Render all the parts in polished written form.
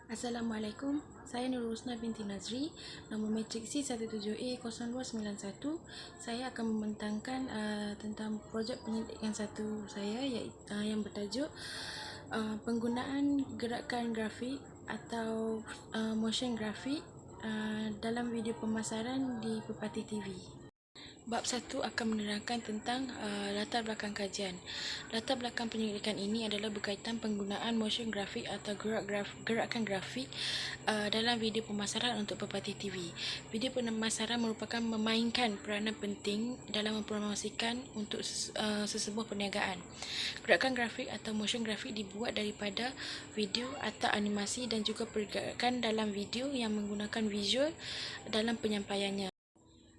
Assalamualaikum, saya Nurul Husna binti Nazri, nombor matrik C17A0291. Saya akan membentangkan tentang projek penyelidikan satu saya yang bertajuk penggunaan gerakan grafik atau motion grafik dalam video pemasaran di Pepati TV. Bab 1 akan menerangkan tentang latar belakang kajian. Latar belakang penyelidikan ini adalah berkaitan penggunaan motion grafik atau gerakan grafik dalam video pemasaran untuk Pepati TV. Video pemasaran merupakan memainkan peranan penting dalam mempromosikan untuk sesebuah perniagaan. Gerakan grafik atau motion grafik dibuat daripada video atau animasi dan juga pergerakan dalam video yang menggunakan visual dalam penyampaiannya.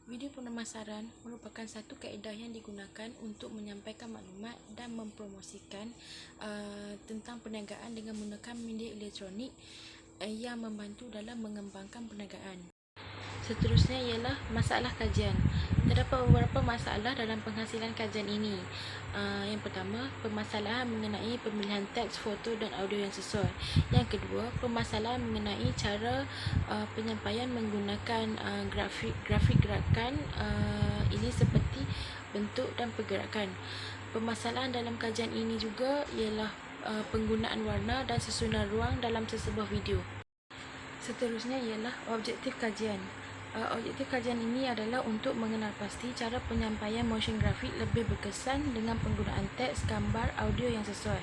Video pemasaran merupakan satu kaedah yang digunakan untuk menyampaikan maklumat dan mempromosikan tentang perniagaan dengan menggunakan media elektronik yang membantu dalam mengembangkan perniagaan. Seterusnya ialah masalah kajian. Terdapat beberapa masalah dalam penghasilan kajian ini. Yang pertama, permasalahan mengenai pemilihan teks, foto dan audio yang sesuai. Yang kedua, permasalahan mengenai cara penyampaian menggunakan grafik gerakan ini seperti bentuk dan pergerakan. Permasalahan dalam kajian ini juga ialah penggunaan warna dan susunan ruang dalam sesebuah video. Seterusnya ialah objektif kajian. Objektif kajian ini adalah untuk mengenal pasti cara penyampaian motion grafik lebih berkesan dengan penggunaan teks, gambar, audio yang sesuai.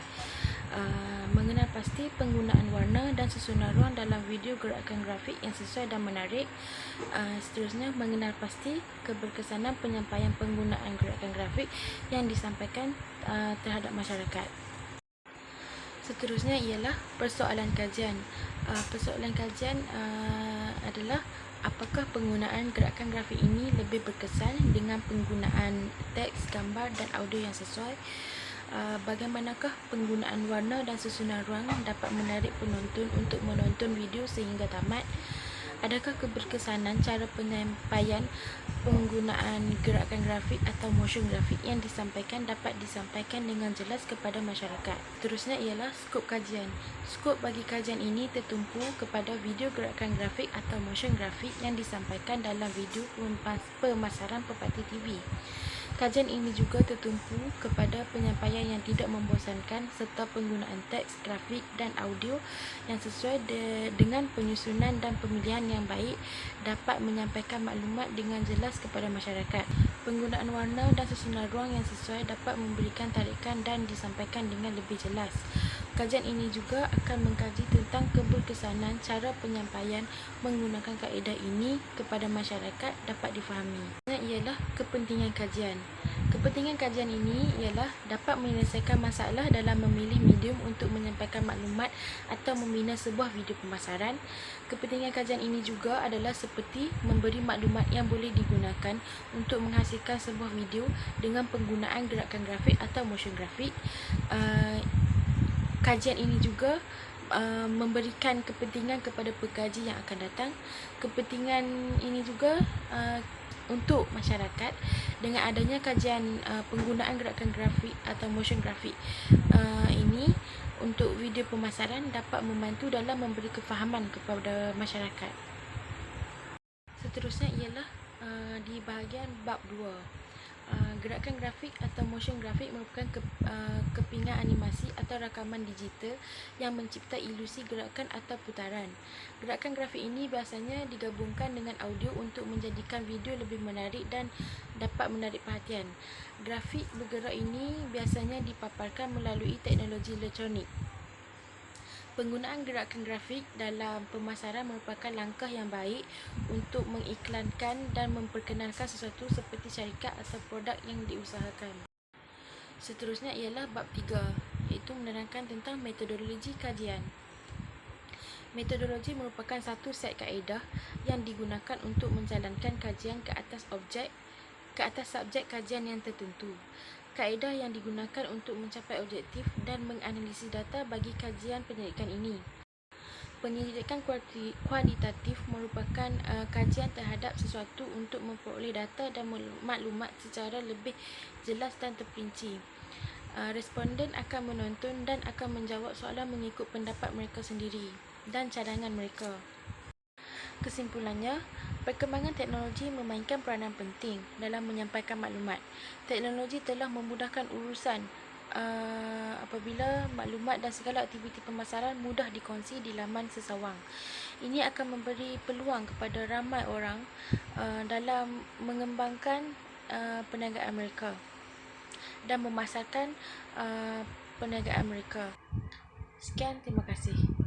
Mengenal pasti penggunaan warna dan susunan ruang dalam video gerakan grafik yang sesuai dan menarik. Seterusnya, mengenal pasti keberkesanan penyampaian penggunaan gerakan grafik yang disampaikan terhadap masyarakat. Seterusnya ialah persoalan kajian. Persoalan kajian adalah apakah penggunaan gerakan grafik ini lebih berkesan dengan penggunaan teks, gambar dan audio yang sesuai? Bagaimanakah penggunaan warna dan susunan ruang dapat menarik penonton untuk menonton video sehingga tamat? Adakah keberkesanan cara penyampaian penggunaan gerakan grafik atau motion grafik yang disampaikan dapat disampaikan dengan jelas kepada masyarakat? Terusnya ialah skop kajian. Skop bagi kajian ini tertumpu kepada video gerakan grafik atau motion grafik yang disampaikan dalam video pemasaran Pepati TV. Kajian ini juga tertumpu kepada penyampaian yang tidak membosankan serta penggunaan teks, grafik dan audio yang sesuai dengan penyusunan dan pemilihan yang baik dapat menyampaikan maklumat dengan jelas kepada masyarakat. Penggunaan warna dan susunan ruang yang sesuai dapat memberikan tarikan dan disampaikan dengan lebih jelas. Kajian ini juga akan mengkaji tentang keberkesanan cara penyampaian menggunakan kaedah ini kepada masyarakat dapat difahami. Ialah kepentingan kajian. Kepentingan kajian ini ialah dapat menyelesaikan masalah dalam memilih medium untuk menyampaikan maklumat atau membina sebuah video pemasaran. Kepentingan kajian ini juga adalah seperti memberi maklumat yang boleh digunakan untuk menghasilkan sebuah video dengan penggunaan gerakan grafik atau motion grafik. Kajian ini juga memberikan kepentingan kepada pengkaji yang akan datang. Kepentingan ini juga untuk masyarakat dengan adanya kajian penggunaan gerakan grafik atau motion grafik ini untuk video pemasaran dapat membantu dalam memberi kefahaman kepada masyarakat. Seterusnya ialah di bahagian bab 2. Gerakan grafik atau motion grafik merupakan kepingan animasi atau rakaman digital yang mencipta ilusi gerakan atau putaran. Gerakan grafik ini biasanya digabungkan dengan audio untuk menjadikan video lebih menarik dan dapat menarik perhatian. Grafik bergerak ini biasanya dipaparkan melalui teknologi elektronik. Penggunaan gerakan grafik dalam pemasaran merupakan langkah yang baik untuk mengiklankan dan memperkenalkan sesuatu seperti syarikat atau produk yang diusahakan. Seterusnya ialah bab 3, iaitu menerangkan tentang metodologi kajian. Metodologi merupakan satu set kaedah yang digunakan untuk menjalankan kajian ke atas subjek kajian yang tertentu. Kaedah yang digunakan untuk mencapai objektif dan menganalisis data bagi kajian penyelidikan ini. Penyelidikan kualitatif merupakan kajian terhadap sesuatu untuk memperoleh data dan maklumat secara lebih jelas dan terperinci. Responden akan menonton dan akan menjawab soalan mengikut pendapat mereka sendiri dan cadangan mereka. Kesimpulannya, perkembangan teknologi memainkan peranan penting dalam menyampaikan maklumat. Teknologi telah memudahkan urusan apabila maklumat dan segala aktiviti pemasaran mudah dikongsi di laman sesawang. Ini akan memberi peluang kepada ramai orang dalam mengembangkan perniagaan mereka dan memasarkan perniagaan mereka. Sekian, terima kasih.